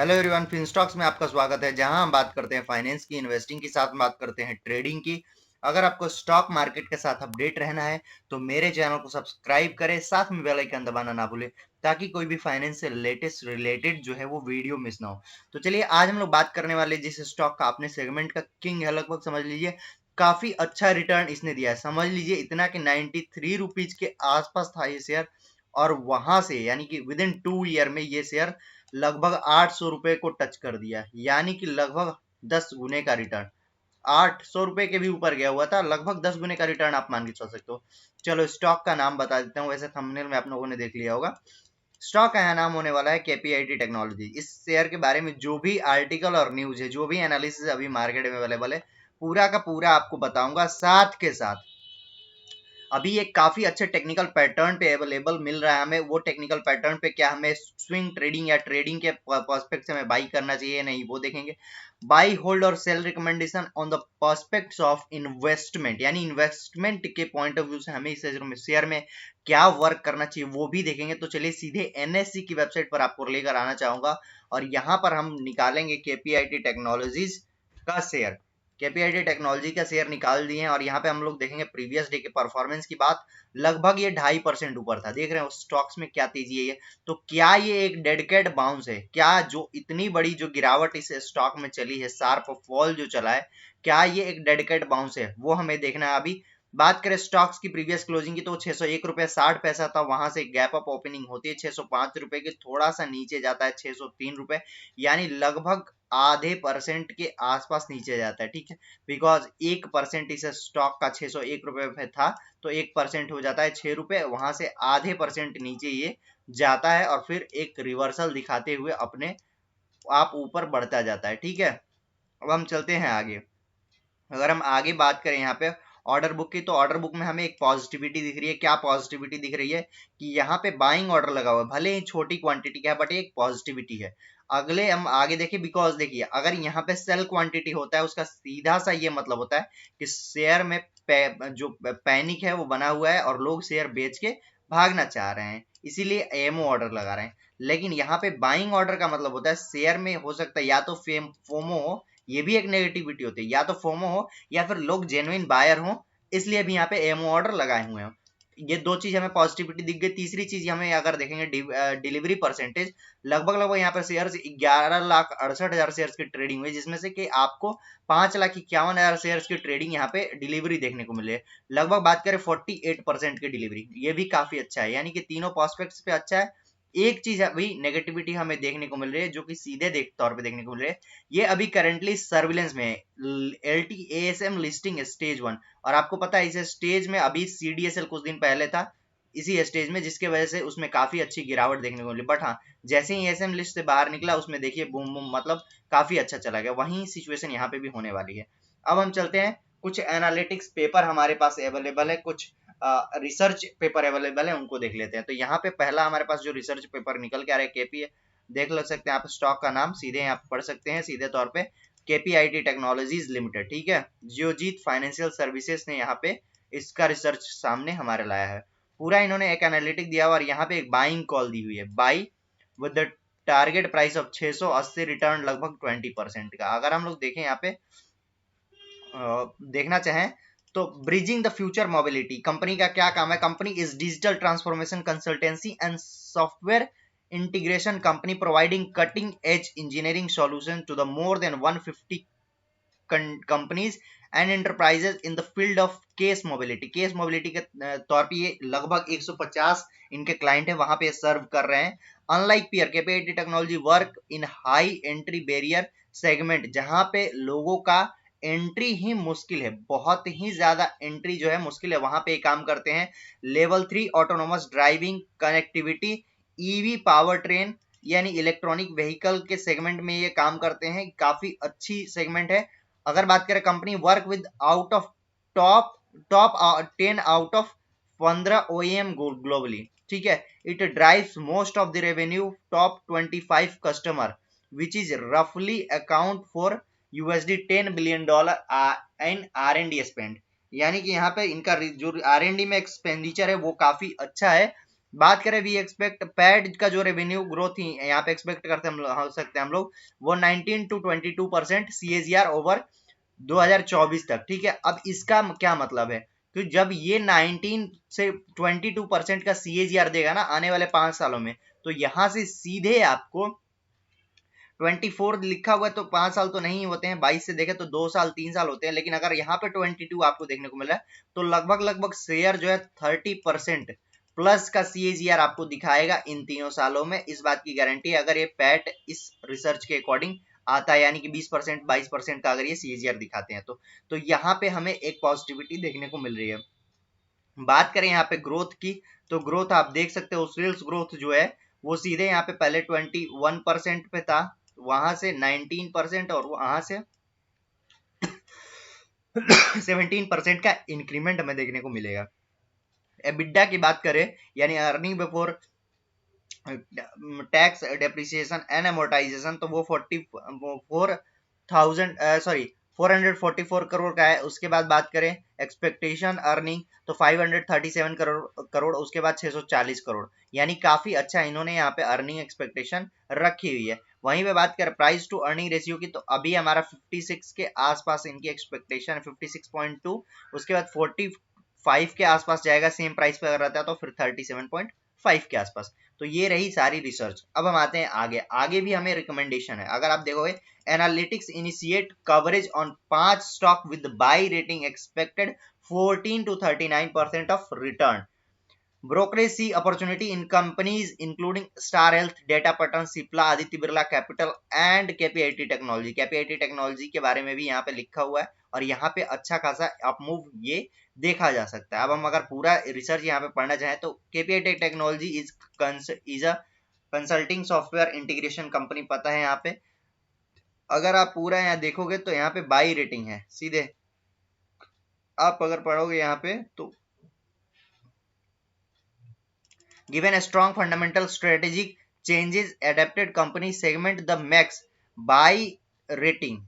Hello everyone, फिनस्टॉक्स में आपका स्वागत है जहां हम बात करते हैं फाइनेंस की, इन्वेस्टिंग की, साथ में बात करते हैं ट्रेडिंग की। अगर आपको स्टॉक मार्केट के साथ अपडेट रहना है तो मेरे चैनल को सब्सक्राइब करें, साथ में बेल आइकन दबाना ना भूलें ताकि कोई भी फाइनेंस से लेटेस्ट रिलेटेड जो है वो वीडियो मिस ना हो। तो चलिए आज हम लोग बात करने वाले जिस स्टॉक का अपने सेगमेंट का किंग है, लगभग समझ लीजिए काफी अच्छा रिटर्न इसने दिया है। समझ लीजिए इतना कि 93 रुपीज के आसपास था ये शेयर, और वहां से यानी कि विद इन 2 ईयर में ये शेयर लगभग 800 रुपए को टच कर दिया, यानी कि लगभग 10 गुने का रिटर्न। 800 रुपए के भी ऊपर गया हुआ था, लगभग 10 गुने का रिटर्न आप मान के चल सकते हो। चलो स्टॉक का नाम बता देता हूँ, वैसे थंबनेल में आप लोगों ने देख लिया होगा। स्टॉक का नाम होने वाला है केपीआईटी टेक्नोलॉजी। इस शेयर के बारे में जो भी आर्टिकल और न्यूज है, जो भी एनालिसिस अभी मार्केट में अवेलेबल है, पूरा का पूरा आपको बताऊंगा। साथ के साथ अभी एक काफी अच्छे टेक्निकल पैटर्न पे अवेलेबल मिल रहा है हमें। वो टेक्निकल पैटर्न पे क्या हमें स्विंग ट्रेडिंग या ट्रेडिंग के पर्सपेक्ट से हमें बाई करना चाहिए नहीं, वो देखेंगे। बाई, होल्ड और sell recommendation on the prospects of investment, यानी इन्वेस्टमेंट के पॉइंट ऑफ व्यू से हमें इस शेयर में क्या वर्क करना चाहिए वो भी देखेंगे। तो चलिए सीधे एनएससी की वेबसाइट पर आपको लेकर आना चाहूंगा और यहाँ पर हम निकालेंगे केपीआईटी टेक्नोलॉजीज का शेयर। केपीआईटी टेक्नोलॉजी का शेयर निकाल दिए हैं और यहाँ पे हम लोग देखेंगे प्रीवियस डे के परफॉर्मेंस की बात। लगभग ये 2.5% ऊपर था। देख रहे हो स्टॉक्स में क्या तेजी है ये। तो क्या ये एक डेडिकेट बाउंस है? क्या जो इतनी बड़ी जो गिरावट इस स्टॉक में चली है, शार्प फॉल जो चला है, क्या ये एक डेडिकेट बाउंस है? वो हमें देखना है। अभी बात करें स्टॉक्स की प्रीवियस क्लोजिंग की तो 601 रुपए 60 पैसा था, वहां से गैप अप ओपनिंग होती है 605 रुपए की, थोड़ा सा नीचे जाता है 603 रुपए, यानी लगभग आधे % के आसपास नीचे जाता है। ठीक है, बिकॉज 1% इस स्टॉक का 601 रुपए पे था, तो 1% हो जाता है 6 रुपए, वहां से आधे % नीचे ये जाता है और फिर एक रिवर्सल दिखाते हुए अपने आप ऊपर बढ़ता जाता है। ठीक है, अब हम चलते हैं आगे। अगर हम आगे बात करें यहाँ पे ऑर्डर बुक की, तो ऑर्डर बुक में हमें एक पॉजिटिविटी दिख रही है। क्या पॉजिटिविटी दिख रही है कि यहाँ पे बाइंग ऑर्डर लगा हुआ है, भले ही छोटी क्वांटिटी का है बट एक पॉजिटिविटी है। अगले हम आगे देखिए, बिकॉज देखिए अगर यहाँ पे सेल क्वांटिटी होता है उसका सीधा सा ये मतलब होता है कि शेयर में जो पैनिक है वो बना हुआ है और लोग शेयर बेच के भागना चाह रहे हैं, इसीलिए एमओ ऑर्डर लगा रहे हैं। लेकिन यहाँ पे बाइंग ऑर्डर का मतलब होता है शेयर में हो सकता है या तो फोमो हो, ये भी एक नेगेटिविटी होती है, या तो फोमो हो या फिर लोग जेन्युइन बायर हो, इसलिए भी यहाँ पे एमओ ऑर्डर लगाए हुए हैं। ये दो चीज हमें पॉजिटिविटी दिख गई। तीसरी चीज हमें अगर देखेंगे डिलीवरी परसेंटेज, लगभग लगभग यहाँ पर शेयर 11,68,000 शेयर की ट्रेडिंग हुई, जिसमें से कि आपको 5,51,000 शेयर की ट्रेडिंग यहाँ पे डिलीवरी देखने को मिले। लगभग बात करें 48% की डिलीवरी, ये भी काफी अच्छा है, यानी कि तीनों प्रोस्पेक्ट्स पे अच्छा है। एक चीज अभी नेगेटिविटी हमें देखने को मिल रही है, जो कि सीधे तौर पे देखने को मिल रही है। ये अभी करंटली सर्विलेंस में है, LTASM लिस्टिंग स्टेज 1, और आपको पता है इस स्टेज में अभी CDSL कुछ दिन पहले था इसी स्टेज में, जिसके वजह से उसमें काफी अच्छी गिरावट देखने को मिली। बट हाँ, जैसे ही एसएम लिस्ट से बाहर निकला उसमें देखिए बूम बूम, मतलब काफी अच्छा चला गया। वही सिचुएशन यहाँ पे भी होने वाली है। अब हम चलते हैं, कुछ एनालिटिक्स पेपर हमारे पास अवेलेबल है, कुछ रिसर्च पेपर अवेलेबल है, उनको देख लेते हैं। तो यहाँ पे पहला हमारे पास जो रिसर्च पेपर निकल के आ रहा है केपी है, देख ले सकते हैं आप। स्टॉक का नाम सीधे यहाँ पढ़ सकते हैं सीधे तौर पे, केपीआईटी टेक्नोलॉजीज लिमिटेड। ठीक है, जियोजीत फाइनेंशियल सर्विसेज ने यहाँ पे इसका रिसर्च सामने हमारे लाया है। पूरा इन्होंने एक एनालिटिक दिया हुआ और यहाँ पे एक बाइंग कॉल दी हुई है, by with the target price of 680, return लगभग 20% का। अगर हम लोग देखें यहाँ पे देखना चाहें तो bridging the future mobility, company का क्या काम है? Company is digital transformation consultancy and software integration company providing cutting edge engineering solution to the more than 150 companies and enterprises in the field of case mobility. Case mobility के तौर पे ये लगभग 150 इनके क्लाइंट है, वहां पे सर्व कर रहे हैं। Unlike peer, KPIT technology work in high entry barrier segment, जहां पे लोगों का एंट्री ही मुश्किल है, बहुत ही ज्यादा एंट्री जो है मुश्किल है, वहां पे काम करते हैं। Level 3 autonomous driving connectivity, EV power train यानी इलेक्ट्रॉनिक व्हीकल के सेगमेंट में ये काम करते हैं, काफी अच्छी सेगमेंट है। अगर बात करें company work with out of top top 10 out of 15 OEM globally. ठीक है, it drives most of the revenue top 25 customer which is रफली account for $10 billion in R&D spend, यानी कि यहाँ पे इनका जो R&D में एक्सपेंडिचर है वो काफी अच्छा है। बात करें वी एक्सपेक्ट पैड का जो रेवेन्यू ग्रोथ ही यहाँ पे एक्सपेक्ट करते हम हो सकते हैं हम लोग वो 19 to 22% CAGR ओवर 2024 तक। ठीक है, अब इसका क्या मतलब है कि जब ये 19 से 22% का CAGR देगा ना आने वाले 5 सालों में, तो यहां से सीधे आपको 24 लिखा हुआ है तो 5 साल तो नहीं होते हैं, 22 से देखे तो 2 साल 3 साल होते हैं, लेकिन अगर यहाँ पे 22 आपको देखने को मिल रहा है तो लगभग लगभग शेयर जो है 30% प्लस का CAGR आपको दिखाएगा इन 3 सालों में। इस बात की गारंटी है अगर ये पैट इस रिसर्च के अकॉर्डिंग आता है, यानी कि 20% 22% का अगर ये CAGR दिखाते हैं तो यहाँ पे हमें एक पॉजिटिविटी देखने को मिल रही है। बात करें यहाँ पे ग्रोथ की, तो ग्रोथ आप देख सकते हो सेल्स ग्रोथ जो है वो सीधे यहाँ पे पहले 21% पे था, वहां से 19% और वहां से 17% का इंक्रीमेंट हमें देखने को मिलेगा। एबिडा की बात करें यानी earning before tax depreciation and amortisation, तो वो 444 करोड़ का है। उसके बाद बात करें एक्सपेक्टेशन अर्निंग तो 537 करोड़, उसके बाद 640 करोड़, यानी काफी अच्छा इन्होंने यहाँ पे अर्निंग एक्सपेक्टेशन रखी हुई है। वहीं पे बात करें प्राइस टू अर्निंग रेशियो की, तो अभी हमारा 56 के आसपास इनकी एक्सपेक्टेशन है, 56.2, उसके बाद 45 के आसपास जाएगा सेम प्राइस पे अगर रहता है तो फिर 37.5 के आसपास। तो ये रही सारी रिसर्च। अब हम आते हैं आगे, आगे भी हमें रिकमेंडेशन है। अगर आप देखोगे analytics initiate coverage on 5 stock with by rating expected 14 to 39% of return, brokerage see opportunity in companies including Star Health, Data Pattern, Cipla, Aditya Birla Capital and KPIT Technology। KPIT Technology के बारे में भी यहाँ पे लिखा हुआ है और यहाँ पे अच्छा खासा अपमूव ये देखा जा सकता है। अब हम अगर पूरा रिसर्च यहाँ पे पढ़ना चाहें तो KPIT Technology is a consulting software integration company, पता है यहाँ पे। अगर आप पूरा यहाँ देखोगे तो यहाँ पे बाई रेटिंग है सीधे, आप अगर पढ़ोगे यहाँ पे तो given a strong fundamental strategic changes adapted company segment the max by rating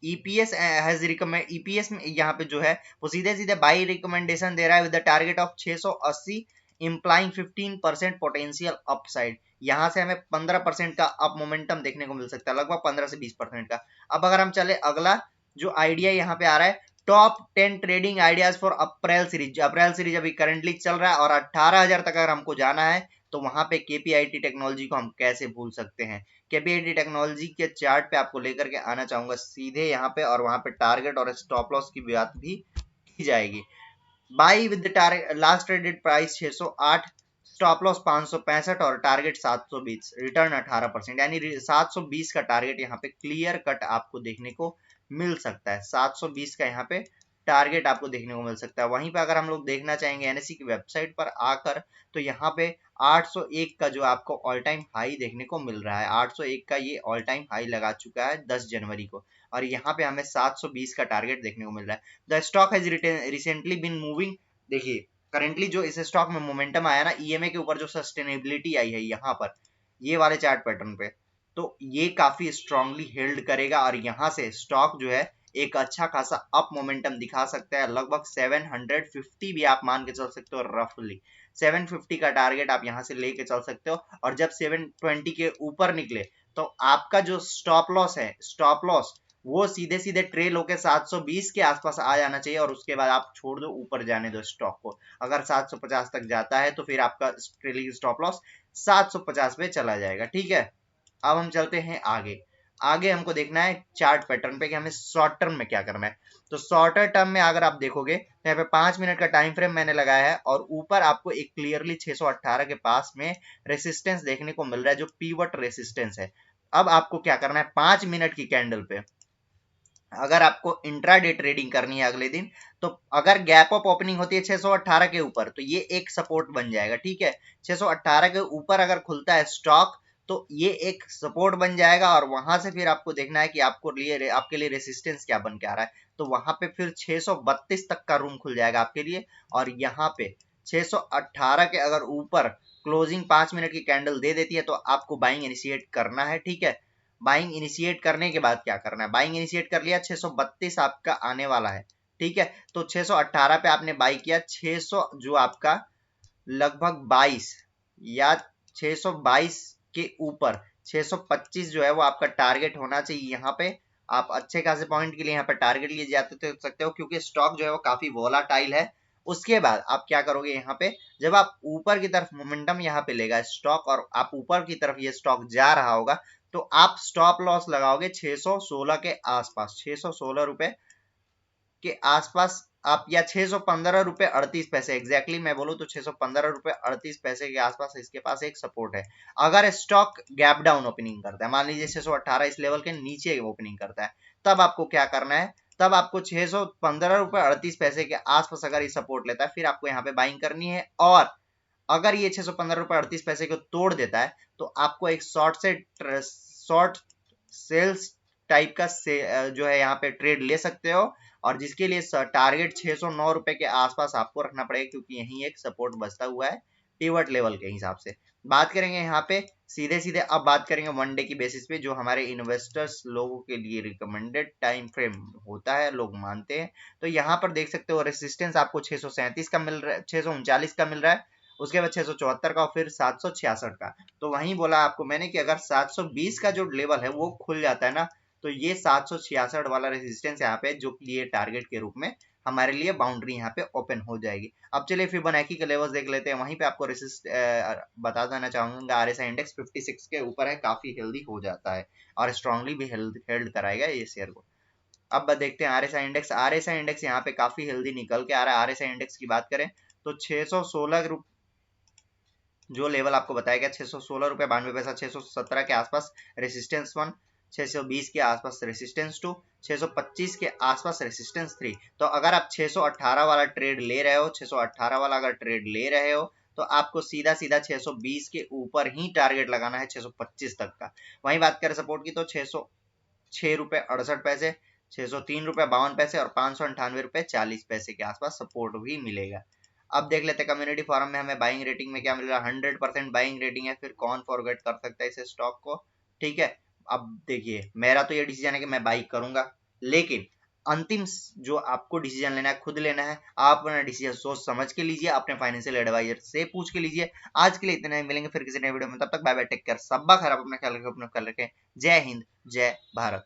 EPS has recommend EPS में यहाँ पे जो है वो सीधे सीधे बाई रिकमेंडेशन दे रहा है with the target of 680 implying 15% potential upside. यहाँ से हमें 15% का अप मोमेंटम देखने को मिल सकता है, लगभग 15 से 20% का। अब अगर हम चले अगला जो आइडिया यहाँ पे आ रहा है, top 10 trading ideas for April series. April series अभी करंटली चल रहा है और 18,000 तक अगर हमको जाना है तो वहां पे KPIT टेक्नोलॉजी को हम कैसे भूल सकते हैं। KPIT टेक्नोलॉजी के चार्ट पे आपको लेकर के आना चाहूंगा सीधे यहाँ पे, और वहां पे टारगेट और स्टॉप लॉस की बात भी की जाएगी। By with target last traded price 608, stop loss 565 और टारगेट 720, रिटर्न 18%, यानी 720 का टारगेट यहाँ पे क्लियर कट आपको देखने को मिल सकता है। 720 का यहाँ पे टारगेट आपको देखने को मिल सकता है। वहीं पे अगर हम लोग देखना चाहेंगे NSE की वेबसाइट पर आकर तो यहाँ पे 801 का जो आपको ऑल टाइम हाई देखने को मिल रहा है, 801 का ये ऑल टाइम हाई लगा चुका है 10 जनवरी को, और यहाँ पे हमें 720 का टारगेट देखने को मिल रहा है। The stock has recently been moving, देखिए करेंटली जो इस स्टॉक में मोमेंटम आया ना EMA के ऊपर, जो सस्टेनेबिलिटी आई है यहाँ पर ये वाले चार्ट पैटर्न पे, तो ये काफी स्ट्रांगली हेल्ड करेगा और यहाँ से स्टॉक जो है एक अच्छा खासा अप मोमेंटम दिखा सकता है। लगभग 750 भी आप मान के चल सकते हो, रफली 750 का टारगेट आप यहाँ से लेके चल सकते हो। और जब 720 के ऊपर निकले तो आपका जो स्टॉप लॉस है, स्टॉप लॉस वो सीधे सीधे ट्रेल होके 720 के आसपास आ जाना चाहिए और उसके बाद आप छोड़ दो, ऊपर जाने दो स्टॉक को। अगर 750 तक जाता है तो फिर आपका ट्रेलिंग स्टॉप लॉस 750 पे चला जाएगा। ठीक है, अब हम चलते हैं आगे। आगे हमको देखना है चार्ट पैटर्न पे कि हमें शॉर्ट टर्म में क्या करना है। तो शॉर्टर टर्म में अगर आप देखोगे तो यहाँ पे 5 मिनट का टाइम फ्रेम मैंने लगाया है और ऊपर आपको एक क्लियरली 618 के पास में रेसिस्टेंस देखने को मिल रहा है जो पीवट रेसिस्टेंस है। अब आपको क्या करना है, 5 मिनट की कैंडल पे अगर आपको इंट्राडे ट्रेडिंग करनी है अगले दिन, तो अगर गैप अप ओपनिंग होती है 618 के ऊपर तो ये एक सपोर्ट बन जाएगा। ठीक है, 618 के ऊपर अगर खुलता है स्टॉक तो ये एक सपोर्ट बन जाएगा और वहां से फिर आपको देखना है कि आपके लिए रेसिस्टेंस क्या बन के आ रहा है। तो वहां पे फिर 632 तक का रूम खुल जाएगा आपके लिए, और यहाँ पे 618 के अगर ऊपर क्लोजिंग 5 मिनट की कैंडल दे देती है तो आपको बाइंग इनिशिएट करना है। ठीक है, बाइंग इनिशिएट करने के बाद क्या करना है, बाइंग इनिशिएट कर लिया, 632 आपका आने वाला है। ठीक है, तो 618 पे आपने बाई किया, 600 जो आपका लगभग 22 या 622 के ऊपर 625 जो है वो आपका टारगेट होना चाहिए। यहाँ पे आप अच्छे खासे पॉइंट के लिए यहाँ पे टारगेट लिए जाते सकते हो, क्योंकि स्टॉक जो है वो काफी वोलाटाइल है। उसके बाद आप क्या करोगे, यहाँ पे जब आप ऊपर की तरफ मोमेंटम यहाँ पे लेगा स्टॉक और आप ऊपर की तरफ ये स्टॉक जा रहा होगा, तो आप स्टॉप लॉस लगाओगे 616 के आसपास, 616 रुपए के आसपास आप, या 615 रुपए 38 पैसे एग्जैक्टली मैं बोलूं तो 615 रुपए 38 पैसे के आसपास इसके पास एक सपोर्ट है। अगर स्टॉक गैप डाउन ओपनिंग करता है, मान लीजिए 618 इस लेवल के नीचे ओपनिंग करता है, तब आपको क्या करना है, तब आपको 615 रुपए 38 पैसे के आसपास अगर ये सपोर्ट लेता है, फिर आपको यहाँ पे बाइंग करनी है। और अगर ये 615 रुपए 38 पैसे को तोड़ देता है, तो आपको एक शॉर्ट सेल्स टाइप का जो है यहाँ पे ट्रेड ले सकते हो, और जिसके लिए टारगेट 609 रुपए के आसपास आपको रखना पड़ेगा, क्योंकि यही एक सपोर्ट बचता हुआ है पिवट लेवल के हिसाब से। बात करेंगे यहाँ पे सीधे सीधे, अब बात करेंगे वन डे की बेसिस पे, जो हमारे इन्वेस्टर्स लोगों के लिए रिकमेंडेड टाइम फ्रेम होता है, लोग मानते हैं। तो यहाँ पर देख सकते हो रेसिस्टेंस आपको 637 का मिल रहा है, 639 का मिल रहा है, उसके बाद 674 का, और फिर 766 का। तो वहीं बोला आपको मैंने कि अगर 720 का जो लेवल है वो खुल जाता है ना, तो ये 766 वाला रेजिस्टेंस यहाँ पे जो कि ये टारगेट के रूप में हमारे लिए बाउंड्री यहाँ पे ओपन हो जाएगी। अब चलिए फिबोनाची के लेवल्स देख लेते हैं। वहीं पे आपको बता देना चाहूंगा, आरएसआई इंडेक्स 56 के ऊपर है, काफी हेल्दी हो जाता है और स्ट्रांगली भी हेल्ड कराएगा ये शेयर को। अब देखते हैं आरएसआई इंडेक्स यहाँ पे काफी हेल्दी निकल के आ रहा है। आरएसआई इंडेक्स की बात करें तो 616 जो लेवल आपको बताया गया 616 रुपए 92 पैसा, 617 के आसपास रेसिस्टेंस 1, 620 के आसपास रेसिस्टेंस 2, 625 के आसपास रेसिस्टेंस 3। तो अगर आप 618 वाला ट्रेड ले रहे हो, 618 वाला अगर ट्रेड ले रहे हो, तो आपको सीधा सीधा 620 के ऊपर ही टारगेट लगाना है 625 तक का। वहीं बात करें सपोर्ट की तो 606 रुपए 68 पैसे, 603 रुपए 52 पैसे और 598 रुपए 40 पैसे के आसपास सपोर्ट भी मिलेगा। अब देख लेते हैं कम्युनिटी फोरम में हमें बाइंग रेटिंग में क्या मिल रहा है। 100% बाइंग रेटिंग है, फिर कौन फॉरगेट कर सकता है इस स्टॉक को। ठीक है, अब देखिए मेरा तो ये डिसीजन है कि मैं बाई करूंगा, लेकिन अंतिम जो आपको डिसीजन लेना है खुद लेना है। आप अपना डिसीजन सोच समझ के लीजिए, अपने फाइनेंशियल एडवाइजर से पूछ के लीजिए। आज के लिए इतना ही, मिलेंगे फिर किसी नए वीडियो में, तब तक बाय बाय, टेक केयर, सब खैर, आप अपना ख्याल रखें, अपना ख्याल रखें। जय हिंद, जय भारत।